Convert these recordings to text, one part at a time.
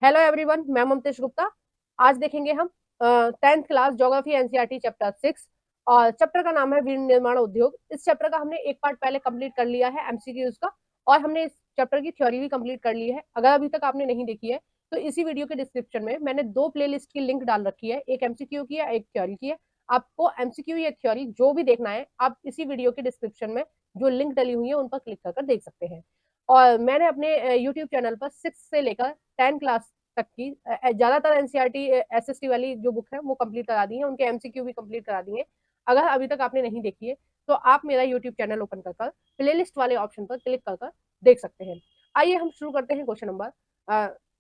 Hello everyone, मैं ममतेश गुप्ता। आज देखेंगे हम 10th class geography NCERT chapter 6 और चैप्टर का नाम है विनिर्माण उद्योग। इस चैप्टर का हमने एक पार्ट पहले कंप्लीट कर लिया है एमसीक्यूज का, और हमने इस चैप्टर की थ्योरी भी कंप्लीट कर ली है। अगर अभी तक आपने नहीं देखी है तो इसी वीडियो के डिस्क्रिप्शन में मैंने दो प्लेलिस्ट की लिंक डाल रखी है, एक एमसीक्यू की है, एक थ्योरी की है। आपको एमसीक्यू या थ्योरी जो भी देखना है, आप इसी वीडियो के डिस्क्रिप्शन में जो लिंक डली हुई है उन पर क्लिक कर देख सकते हैं। और मैंने अपने यूट्यूब चैनल पर 6 से लेकर 10 क्लास तक की ज्यादातर एनसीईआरटी एसएसटी वाली जो बुक है वो कंप्लीट करा दी है, उनके एमसीक्यू भी कंप्लीट करा दिए। अगर अभी तक आपने नहीं देखी है तो आप मेरा यूट्यूब चैनल ओपन कर प्लेलिस्ट वाले ऑप्शन पर क्लिक कर देख सकते हैं। आइए हम शुरू करते हैं क्वेश्चन नंबर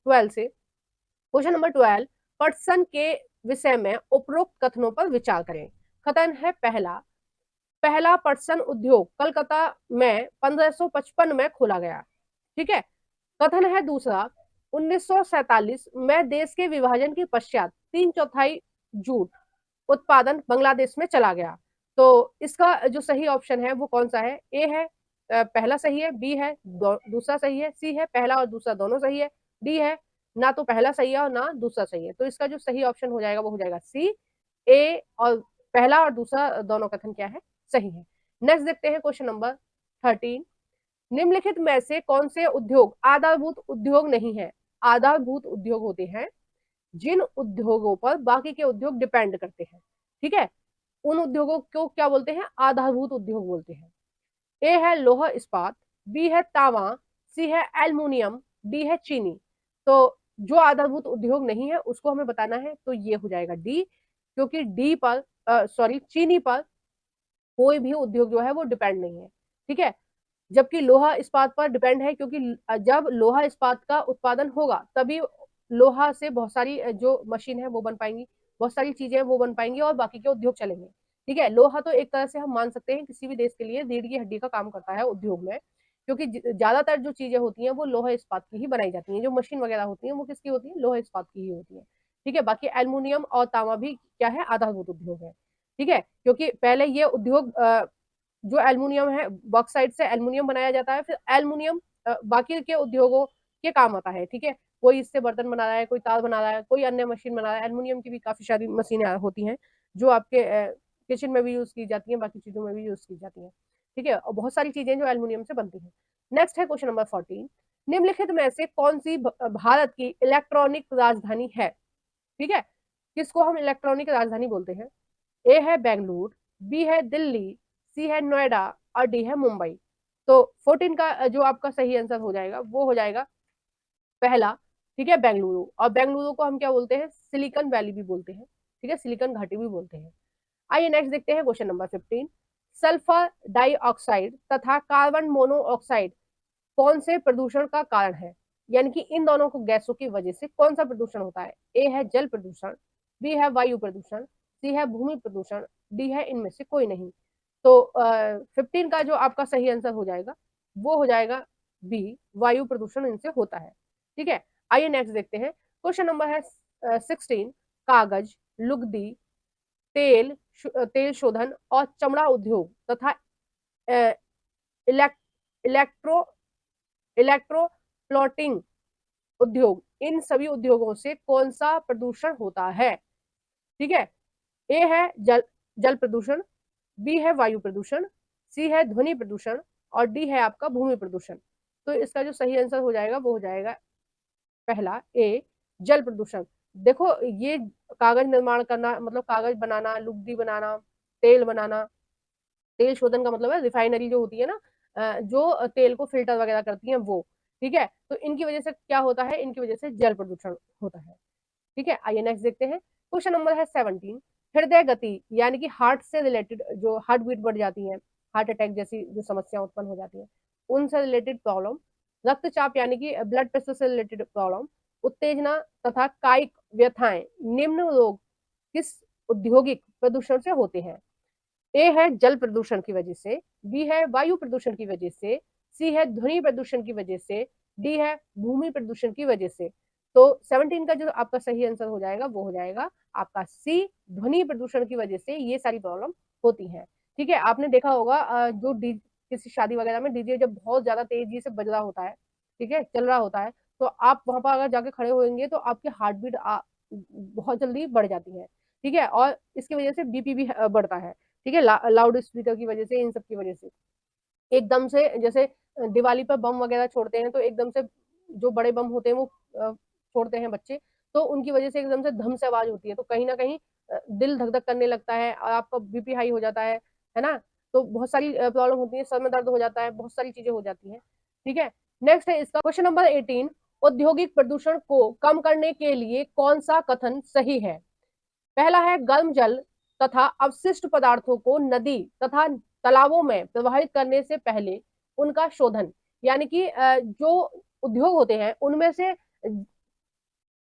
12 से। क्वेश्चन नंबर 12, पर्सन के विषय में उपरोक्त कथनों पर विचार करें। कथन है पहला, पहला पर्सन उद्योग कलकत्ता में 1555 में खोला गया। ठीक है। कथन है दूसरा, 1947 में देश के विभाजन के पश्चात 3/4 जूट उत्पादन बांग्लादेश में चला गया। तो इसका जो सही ऑप्शन है वो कौन सा है? ए है पहला सही है, बी है दूसरा सही है, सी है पहला और दूसरा दोनों सही है, डी है ना तो पहला सही है और ना दूसरा सही है। तो इसका जो सही ऑप्शन हो जाएगा वो हो जाएगा सी। ए और पहला और दूसरा दोनों कथन क्या है? सही है। नेक्स्ट देखते हैं क्वेश्चन नंबर 13। निम्नलिखित में से कौन से उद्योग आधारभूत उद्योग नहीं है? आधारभूत उद्योग होते हैं जिन उद्योगों पर बाकी के उद्योग डिपेंड करते हैं। ठीक है। उन उद्योगों को क्या बोलते हैं? आधारभूत उद्योग बोलते हैं। ए है लोहा इस्पात, बी है तांबा, सी है एल्युमिनियम, डी है चीनी। तो जो आधारभूत उद्योग नहीं है उसको हमें बताना है, तो ये हो जाएगा डी, क्योंकि डी पर सॉरी चीनी पर कोई भी उद्योग जो है वो डिपेंड नहीं है। ठीक है। जबकि लोहा इस्पात पर डिपेंड है, क्योंकि जब लोहा इस्पात का उत्पादन होगा तभी लोहा से बहुत सारी जो मशीन है वो बन पाएंगी, बहुत सारी चीजें वो बन पाएंगी और बाकी के उद्योग चलेंगे। ठीक है। लोहा तो एक तरह से हम मान सकते हैं किसी भी देश के लिए रीढ़ की हड्डी का काम करता है उद्योग में, क्योंकि ज्यादातर जो चीजें होती हैं वो लोहा इस्पात की ही बनाई जाती हैं। जो मशीन वगैरह होती है वो किसकी होती है? लोहा इस्पात की ही होती है। ठीक है। बाकी एल्युमिनियम और तांबा भी क्या है? आधारभूत उद्योग है। ठीक है। क्योंकि पहले ये उद्योग जो एल्युमिनियम है, बॉक्साइट से एल्युमिनियम बनाया जाता है, फिर एल्युमिनियम बाकी के उद्योगों के काम आता है। ठीक है। कोई इससे बर्तन बना रहा है, कोई तार बना रहा है, कोई अन्य मशीन बना रहा है। एल्युमिनियम की भी काफी सारी मशीनें होती हैं जो आपके किचन में भी यूज की जाती हैं, बाकी चीजों में भी यूज की जाती हैं। ठीक है। और बहुत सारी चीजें जो एल्युमिनियम से बनती हैं। नेक्स्ट है क्वेश्चन नंबर 14। निम्नलिखित में से कौन सी भारत की इलेक्ट्रॉनिक राजधानी है? ठीक है। किसको हम इलेक्ट्रॉनिक राजधानी बोलते हैं? ए है बेंगलुरु, बी है दिल्ली, सी है नोएडा और डी है मुंबई। तो 14 का जो आपका सही आंसर हो जाएगा वो हो जाएगा पहला। ठीक है, बेंगलुरु। और बेंगलुरु को हम क्या बोलते हैं? सिलिकॉन वैली भी बोलते हैं। ठीक है, सिलिकॉन घाटी भी बोलते हैं। आइए नेक्स्ट देखते हैं क्वेश्चन नंबर 15। सल्फर डाइऑक्साइड तथा कार्बन मोनोऑक्साइड कौन से प्रदूषण का कारण है? यानी कि इन दोनों को गैसों की वजह से कौन सा प्रदूषण होता है? ए है जल प्रदूषण, बी है वायु प्रदूषण, सी है भूमि प्रदूषण, डी है इनमें से कोई नहीं। तो 15 का जो आपका सही आंसर हो जाएगा वो हो जाएगा बी, वायु प्रदूषण इनसे होता है। ठीक है। आइए नेक्स्ट देखते हैं। क्वेश्चन नंबर है 16। कागज, लुगदी, तेल शोधन और चमड़ा उद्योग तथा इलेक्ट्रो इलेक्ट्रोप्लॉटिंग उद्योग, इन सभी उद्योगों से कौन सा प्रदूषण होता है? ठीक है। ए है जल प्रदूषण, बी है वायु प्रदूषण, सी है ध्वनि प्रदूषण और डी है आपका भूमि प्रदूषण। तो इसका जो सही आंसर हो जाएगा वो हो जाएगा पहला, ए, जल प्रदूषण। देखो, ये कागज निर्माण करना मतलब कागज बनाना, लुगदी बनाना, तेल बनाना, तेल शोधन का मतलब है रिफाइनरी जो होती है ना, जो तेल को फिल्टर वगैरह करती है वो। ठीक है। तो इनकी वजह से क्या होता है? इनकी वजह से जल प्रदूषण होता है। ठीक है। आइए नेक्स्ट देखते हैं। क्वेश्चन नंबर है 17। हृदय गति यानी कि हार्ट से रिलेटेड जो हार्ट बीट बढ़ जाती है, हार्ट अटैक जैसी जो समस्या उत्पन्न हो जाती है, उनसे रिलेटेड प्रॉब्लम, रक्तचाप यानी कि ब्लड प्रेशर से रिलेटेड प्रॉब्लम, उत्तेजना तथा कायिक व्यथाएं, निम्न रोग किस औद्योगिक प्रदूषण से होते हैं? ए है जल प्रदूषण की वजह से, बी है वायु प्रदूषण की वजह से, सी है ध्वनि प्रदूषण की वजह से, डी है भूमि प्रदूषण की वजह से। तो 17 का जो आपका सही आंसर हो जाएगा वो हो जाएगा आपका सी, ध्वनि प्रदूषण की वजह से ये सारी प्रॉब्लम होती है। ठीक है। आपने देखा होगा जो किसी शादी वगैरह में डीजे जब बहुत ज्यादा तेजी से बज रहा होता है, ठीक है, चल रहा होता है, तो आप वहां पर अगर जाके खड़े होंगे तो आपकी हार्ट बीट बहुत जल्दी बढ़ जाती है, ठीक है, और इसकी वजह से बीपी भी बढ़ता है, ठीक है, लाउड स्पीकर की वजह से, इन सब की वजह से एकदम से, जैसे दिवाली पर बम वगैरह छोड़ते हैं तो एकदम से जो बड़े बम होते हैं वो छोड़ते हैं बच्चे, तो उनकी वजह से एकदम से धम से आवाज होती है, तो कहीं ना कहीं दिल धक धक करने लगता है और आपका बीपी हाई हो जाता है ना। तो बहुत सारी प्रॉब्लम होती है, सर में दर्द हो जाता है, बहुत सारी चीजें हो जाती हैं, ठीक है। नेक्स्ट है इसका क्वेश्चन नंबर 18, औद्योगिक प्रदूषण को कम करने के लिए कौन सा कथन सही है? पहला है गर्म जल तथा अवशिष्ट पदार्थों को नदी तथा तालाबों में प्रवाहित करने से पहले उनका शोधन, यानी कि जो उद्योग होते हैं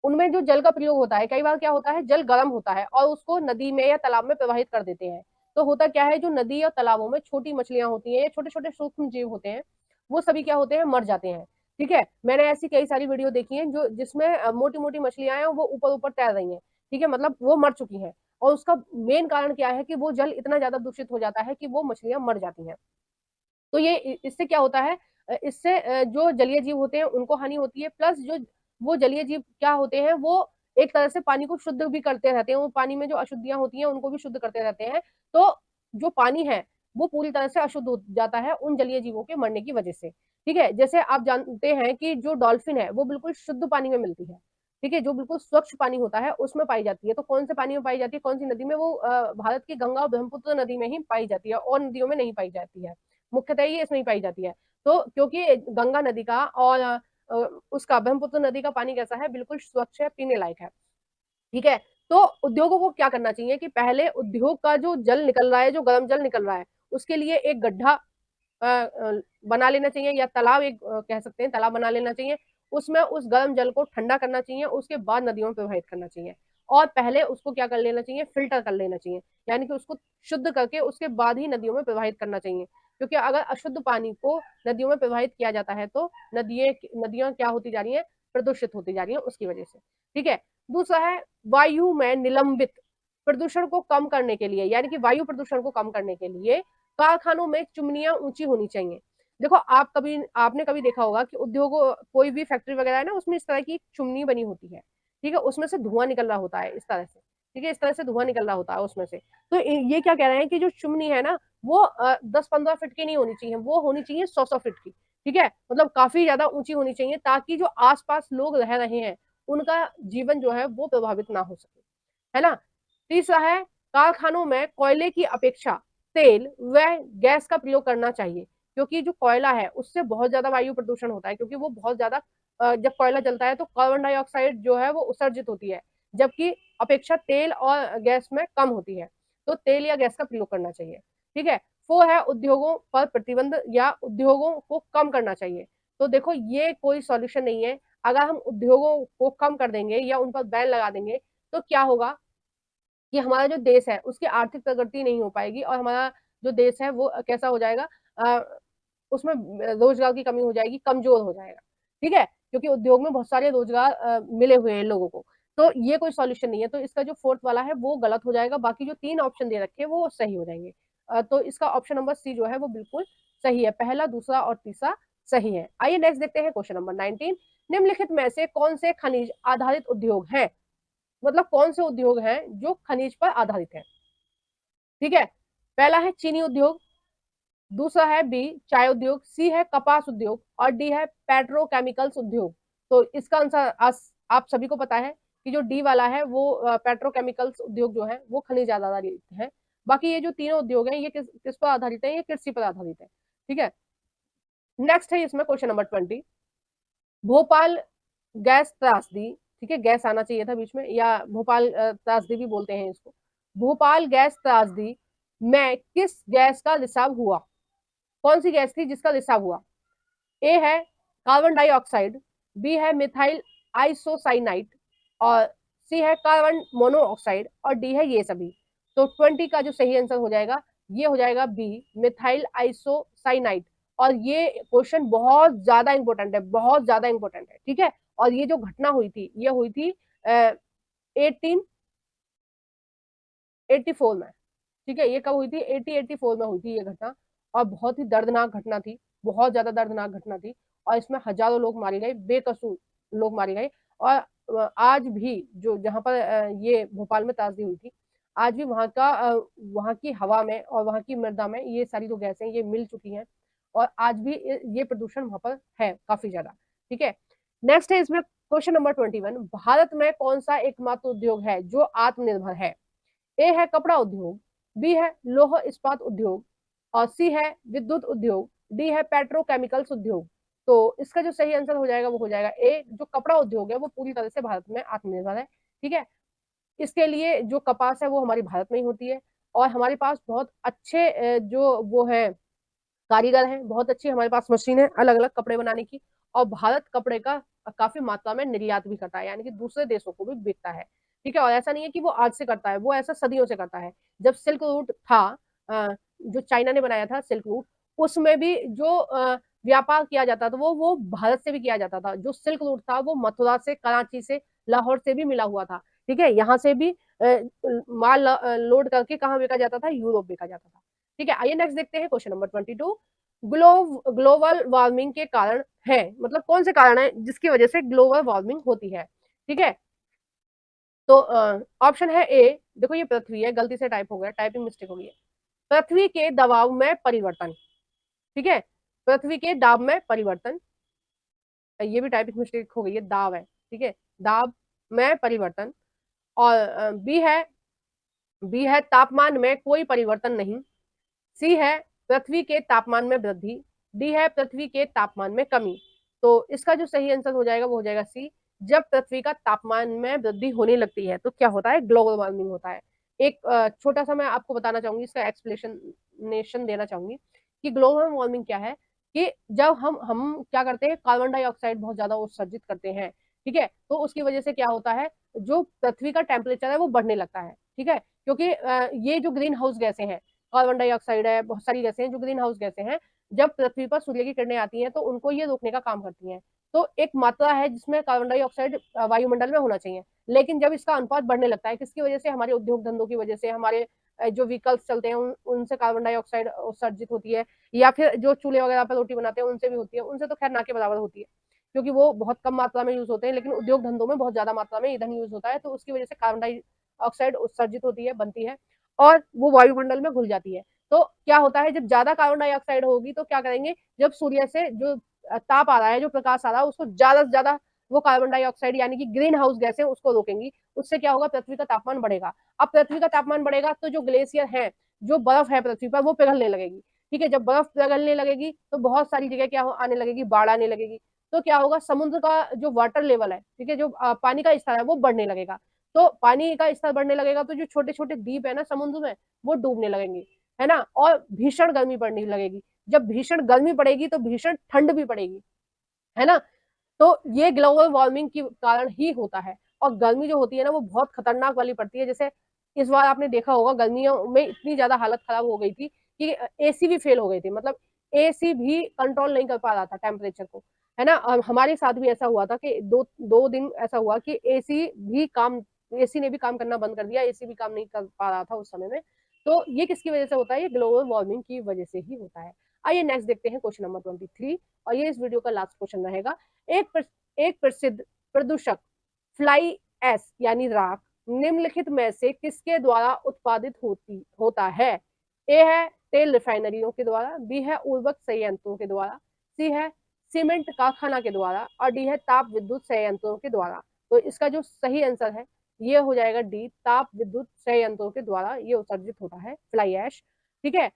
उनमें जो जल का प्रयोग होता है, कई बार क्या होता है, जल गर्म होता है और उसको नदी में या तालाब में प्रवाहित कर देते हैं, तो होता क्या है, जो नदी और तालाबों में छोटी मछलियां होती हैं या छोटे छोटे सूक्ष्म जीव होते हैं, वो सभी क्या होते हैं, मर जाते हैं, ठीक है। मैंने ऐसी कई सारी वीडियो देखी है जो जिसमें मोटी मोटी मछलियां हैं, वो ऊपर ऊपर तैर रही हैं, ठीक है, मतलब वो मर चुकी हैं, और उसका मेन कारण क्या है कि वो जल इतना ज्यादा दूषित हो जाता है कि वो मछलियां मर जाती हैं। तो ये इससे क्या होता है, इससे जो जलीय जीव होते हैं उनको हानि होती है, प्लस जो वो जलीय जीव क्या होते हैं, वो एक तरह से पानी को शुद्ध भी करते रहते हैं, वो पानी में जो अशुद्धियां होती हैं उनको भी शुद्ध करते रहते हैं, तो जो पानी है वो पूरी तरह से अशुद्ध हो जाता है उन जलीय जीवों के मरने की वजह से, ठीक है। जैसे आप जानते हैं कि जो डॉल्फिन है वो बिल्कुल शुद्ध पानी में मिलती है, ठीक है, जो बिल्कुल स्वच्छ पानी होता है उसमें पाई जाती है, तो कौन से पानी में पाई जाती है, कौन सी नदी में, वो भारत की गंगा और ब्रह्मपुत्र नदी में ही पाई जाती है, और नदियों में नहीं पाई जाती है, मुख्यतः ये इसमें ही पाई जाती है। तो क्योंकि गंगा नदी का और उसका ब्रह्मपुत्र नदी का पानी कैसा है, बिल्कुल स्वच्छ है, पीने लायक है, ठीक है। तो उद्योगों को क्या करना चाहिए कि पहले उद्योग का जो जल निकल रहा है, जो गर्म जल निकल रहा है, उसके लिए एक गड्ढा बना लेना चाहिए, या तालाब, एक कह सकते हैं तालाब बना लेना चाहिए, उसमें उस गर्म जल को ठंडा करना चाहिए, उसके बाद नदियों में प्रवाहित करना चाहिए, और पहले उसको क्या कर लेना चाहिए, फिल्टर कर लेना चाहिए, यानी कि उसको शुद्ध करके उसके बाद ही नदियों में प्रवाहित करना चाहिए, क्योंकि अगर अशुद्ध पानी को नदियों में प्रवाहित किया जाता है तो नदियां क्या होती जा रही है, प्रदूषित होती जा रही है उसकी वजह से, ठीक है। दूसरा है वायु में निलंबित प्रदूषण को कम करने के लिए, यानी कि वायु प्रदूषण को कम करने के लिए कारखानों में चिमनियां ऊंची होनी चाहिए। देखो आपने कभी देखा होगा कि उद्योगों, कोई भी फैक्ट्री वगैरह है ना, उसमें इस तरह की चिमनी बनी होती है, ठीक है, उसमें से धुआं निकल रहा होता है इस तरह से, ठीक है, इस तरह से धुआं निकल रहा होता है उसमें से। तो ये क्या कह रहे हैं कि जो चिमनी है ना, वो 10-15 फीट की नहीं होनी चाहिए, वो होनी चाहिए 100-100 फीट की, ठीक है, मतलब काफी ज्यादा ऊंची होनी चाहिए, ताकि जो आसपास लोग रह रहे हैं उनका जीवन जो है वो प्रभावित ना हो सके, है ना। तीसरा है कारखानों में कोयले की अपेक्षा तेल व गैस का प्रयोग करना चाहिए, क्योंकि जो कोयला है उससे बहुत ज्यादा वायु प्रदूषण होता है, क्योंकि वो बहुत ज्यादा जब कोयला जलता है तो कार्बन डाइऑक्साइड जो है वो उत्सर्जित होती है, जबकि अपेक्षा तेल और गैस में कम होती है, तो तेल या गैस का प्रयोग करना चाहिए, ठीक है। फोर है उद्योगों पर प्रतिबंध या उद्योगों को कम करना चाहिए। तो देखो ये कोई सॉल्यूशन नहीं है, अगर हम उद्योगों को कम कर देंगे या उन पर बैन लगा देंगे तो क्या होगा कि हमारा जो देश है उसकी आर्थिक प्रगति नहीं हो पाएगी, और हमारा जो देश है वो कैसा हो जाएगा, उसमें रोजगार की कमी हो जाएगी, कमजोर हो जाएगा, ठीक है, क्योंकि उद्योग में बहुत सारे रोजगार मिले हुए हैं लोगों को। तो ये कोई सॉल्यूशन नहीं है, तो इसका जो फोर्थ वाला है वो गलत हो जाएगा, बाकी जो 3 ऑप्शन दे रखे हैं वो सही हो जाएंगे। तो इसका ऑप्शन नंबर सी जो है वो बिल्कुल सही है, पहला, दूसरा और तीसरा सही है। आइए नेक्स्ट देखते हैं क्वेश्चन नंबर 19, निम्नलिखित में से कौन से खनिज आधारित उद्योग हैं, मतलब कौन से उद्योग हैं जो खनिज पर आधारित है, ठीक है। पहला है चीनी उद्योग, दूसरा है बी चाय उद्योग, सी है कपास उद्योग, और डी है पेट्रोकेमिकल्स उद्योग। तो इसका आंसर आप सभी को पता है कि जो डी वाला है वो पेट्रोकेमिकल्स उद्योग जो है वो खनिज आधारित है। बाकी ये जो तीनों उद्योग हैं ये किस पर आधारित है, ये कृषि पर आधारित है, ठीक है। नेक्स्ट है इसमें क्वेश्चन नंबर 20, भोपाल गैस त्रासदी, ठीक है, गैस आना चाहिए था बीच में, या भोपाल त्रासदी भी बोलते हैं इसको, भोपाल गैस त्रासदी में किस गैस का रिसाव हुआ, कौन सी गैस थी जिसका रिसाव हुआ? ए है कार्बन डाइऑक्साइड, बी है मिथाइल आइसोसाइनाइड, और सी है कार्बन मोनोऑक्साइड, और डी है ये सभी। तो 20 का जो सही आंसर हो जाएगा ये हो जाएगा बी मिथाइल आइसोसाइनाइड। और ये क्वेश्चन बहुत ज्यादा इंपॉर्टेंट है, बहुत ज्यादा इंपॉर्टेंट है, ठीक है। और ये जो घटना हुई थी ये हुई थी 1884 में, ठीक है, ये कब हुई थी, 1884 में हुई थी ये घटना, और बहुत ही दर्दनाक घटना थी, बहुत ज्यादा दर्दनाक घटना थी, और इसमें हजारों लोग मारे गए बेकसूर, लोग मारे गए। और आज भी जो जहाँ पर ये भोपाल में त्रासदी हुई थी, आज भी वहाँ की हवा में और वहाँ की मृदा में ये सारी जो गैसें ये मिल चुकी हैं, और आज भी ये प्रदूषण वहां पर है काफी ज्यादा। ठीक है, नेक्स्ट है इसमें क्वेश्चन नंबर 21, भारत में कौन सा एकमात्र उद्योग है जो आत्मनिर्भर है? ए है कपड़ा उद्योग, बी है लौह इस्पात उद्योग, और सी है विद्युत उद्योग, डी है पेट्रोकेमिकल्स उद्योग। तो इसका जो सही आंसर हो जाएगा वो हो जाएगा ए, जो कपड़ा उद्योग है वो पूरी तरह से भारत में आत्मनिर्भर है। ठीक है, इसके लिए जो कपास है वो हमारी भारत में ही होती है, और हमारे पास बहुत अच्छे जो वो है कारीगर हैं, बहुत अच्छी हमारे पास मशीन है अलग अलग कपड़े बनाने की। और भारत कपड़े का काफी मात्रा में निर्यात भी करता है, यानी कि दूसरे देशों को भी बिकता है। ठीक है, और ऐसा नहीं है कि वो आज से करता है, वो ऐसा सदियों से करता है। जब सिल्क रूट था, जो चाइना ने बनाया था सिल्क रूट, उसमें भी जो व्यापार किया जाता था वो भारत से भी किया जाता था। जो सिल्क रूट था वो मथुरा से, कराची से, लाहौर से भी मिला हुआ था। ठीक है, यहाँ से भी माल लोड करके कहाँ बेचा जाता था? यूरोप बेचा जाता था। ठीक है, आइए नेक्स्ट देखते हैं क्वेश्चन नंबर 22, ग्लोबल वार्मिंग के कारण है, मतलब कौन से कारण है जिसकी वजह से ग्लोबल वार्मिंग होती है? ठीक है, तो ऑप्शन है ए, देखो ये पृथ्वी है, गलती से टाइप हो गया, टाइपिंग मिस्टेक हो गई है। पृथ्वी के दबाव में परिवर्तन। ठीक है, पृथ्वी के दाब में परिवर्तन, ये भी टाइपिंग मिस्टेक हो गई है, दाब है। ठीक है, दाब में परिवर्तन। और बी है तापमान में कोई परिवर्तन नहीं, सी है पृथ्वी के तापमान में वृद्धि, डी है पृथ्वी के तापमान में कमी। तो इसका जो सही आंसर हो जाएगा वो हो जाएगा सी, जब पृथ्वी का तापमान में वृद्धि होने लगती है तो क्या होता है? ग्लोबल वार्मिंग होता है। एक छोटा सा मैं आपको बताना चाहूंगी, इसका एक्सप्लेनेशन देना चाहूंगी कि ग्लोबल वार्मिंग क्या है। कि जब हम क्या करते हैं, कार्बन डाइऑक्साइड बहुत ज्यादा उत्सर्जित करते हैं। ठीक है, तो उसकी वजह से क्या होता है, जो पृथ्वी का टेम्परेचर है वो बढ़ने लगता है। ठीक है, क्योंकि ये जो ग्रीन हाउस गैसें हैं, कार्बन डाइऑक्साइड है, बहुत सारी गैसें हैं जो ग्रीन हाउस गैसें हैं, जब पृथ्वी पर सूर्य की किरणें आती हैं तो उनको ये रोकने का काम करती हैं। तो एक मात्रा है जिसमें कार्बन डाइऑक्साइड वायुमंडल में होना चाहिए, लेकिन जब इसका अनुपात बढ़ने लगता है, किसकी वजह से? हमारे उद्योग धंधों की वजह से, हमारे जो व्हीकल्स चलते हैं उनसे कार्बन डाइऑक्साइड उत्सर्जित होती है, या फिर जो चूल्हे वगैरह पर रोटी बनाते हैं उनसे भी होती है। उनसे तो खैर ना के बराबर होती है, क्योंकि वो बहुत कम मात्रा में यूज होते हैं, लेकिन उद्योग धंधों में बहुत ज्यादा मात्रा में ईंधन यूज होता है, तो उसकी वजह से कार्बन डाइऑक्साइड उत्सर्जित होती है, बनती है, और वो वायुमंडल में घुल जाती है। तो क्या होता है, जब ज्यादा कार्बन डाइऑक्साइड होगी तो क्या करेंगे, जब सूर्य से जो ताप आ रहा है, जो प्रकाश आ रहा है, उसको ज्यादा से ज्यादा वो कार्बन डाइऑक्साइड यानी कि ग्रीन हाउस गैसें उसको रोकेंगी। उससे क्या होगा, पृथ्वी का तापमान बढ़ेगा। अब पृथ्वी का तापमान बढ़ेगा तो जो ग्लेशियर है, जो बर्फ है पृथ्वी पर, वो पिघलने लगेगी। ठीक है, जब बर्फ पिघलने लगेगी तो बहुत सारी जगह क्या आने लगेगी, बाढ़ आने लगेगी। तो क्या होगा, समुद्र का जो वाटर लेवल है, ठीक है, जो पानी का स्तर है वो बढ़ने लगेगा। तो पानी का स्तर बढ़ने लगेगा तो जो छोटे छोटे द्वीप है ना समुद्र में, वो डूबने लगेंगे, है ना, और भीषण गर्मी पड़ने लगेगी। जब भीषण गर्मी पड़ेगी तो भीषण ठंड भी पड़ेगी, है ना। तो ये ग्लोबल वार्मिंग के कारण ही होता है। और गर्मी जो होती है ना वो बहुत खतरनाक वाली पड़ती है। जैसे इस बार आपने देखा होगा, गर्मियों में इतनी ज्यादा हालत खराब हो गई थी कि एसी भी फेल हो गई थी, मतलब एसी भी कंट्रोल नहीं कर पा रहा था टेम्परेचर को, है ना। हमारे साथ भी ऐसा हुआ था कि दो दो दिन ऐसा हुआ कि एसी ने भी काम करना बंद कर दिया, एसी भी काम नहीं कर पा रहा था उस समय में। तो ये किसकी वजह से होता है? ये ग्लोबल वार्मिंग की वजह से ही होता है। आइए नेक्स्ट देखते हैं क्वेश्चन नंबर 23, और ये इस वीडियो का लास्ट क्वेश्चन रहेगा। एक प्रसिद्ध प्रदूषक फ्लाई एस यानी राख निम्नलिखित में से किसके द्वारा उत्पादित होता है? ए है तेल रिफाइनरियों के द्वारा, बी है उर्वरक संयंत्रों के द्वारा, सी है सीमेंट कारखाना के द्वारा, और डी है ताप विद्युत संयंत्रों के द्वारा। तो इसका जो सही आंसर है ये हो जाएगा डी, ताप विद्युत संयंत्रों के द्वारा ये उत्सर्जित होता है फ्लाई ऐश। ठीक है,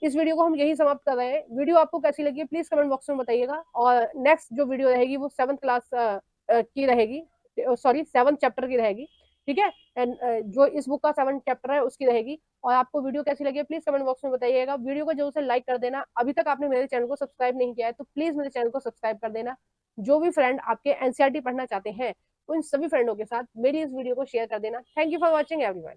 इस वीडियो को हम यही समाप्त कर रहे हैं। वीडियो आपको कैसी लगी प्लीज कमेंट बॉक्स में बताइएगा। और नेक्स्ट जो वीडियो रहेगी वो 7th क्लास की रहेगी, सॉरी 7th चैप्टर की रहेगी। ठीक है, जो इस बुक का 7th चैप्टर है उसकी रहेगी। और आपको वीडियो कैसी लगी प्लीज कमेंट बॉक्स में बताइएगा। वीडियो को जरूर से लाइक कर देना। अभी तक आपने मेरे चैनल को सब्सक्राइब नहीं किया है तो प्लीज मेरे चैनल को सब्सक्राइब कर देना। जो भी फ्रेंड आपके एनसीईआरटी पढ़ना चाहते हैं उन सभी फ्रेंडों के साथ मेरी इस वीडियो को शेयर कर देना। Thank you for watching everyone.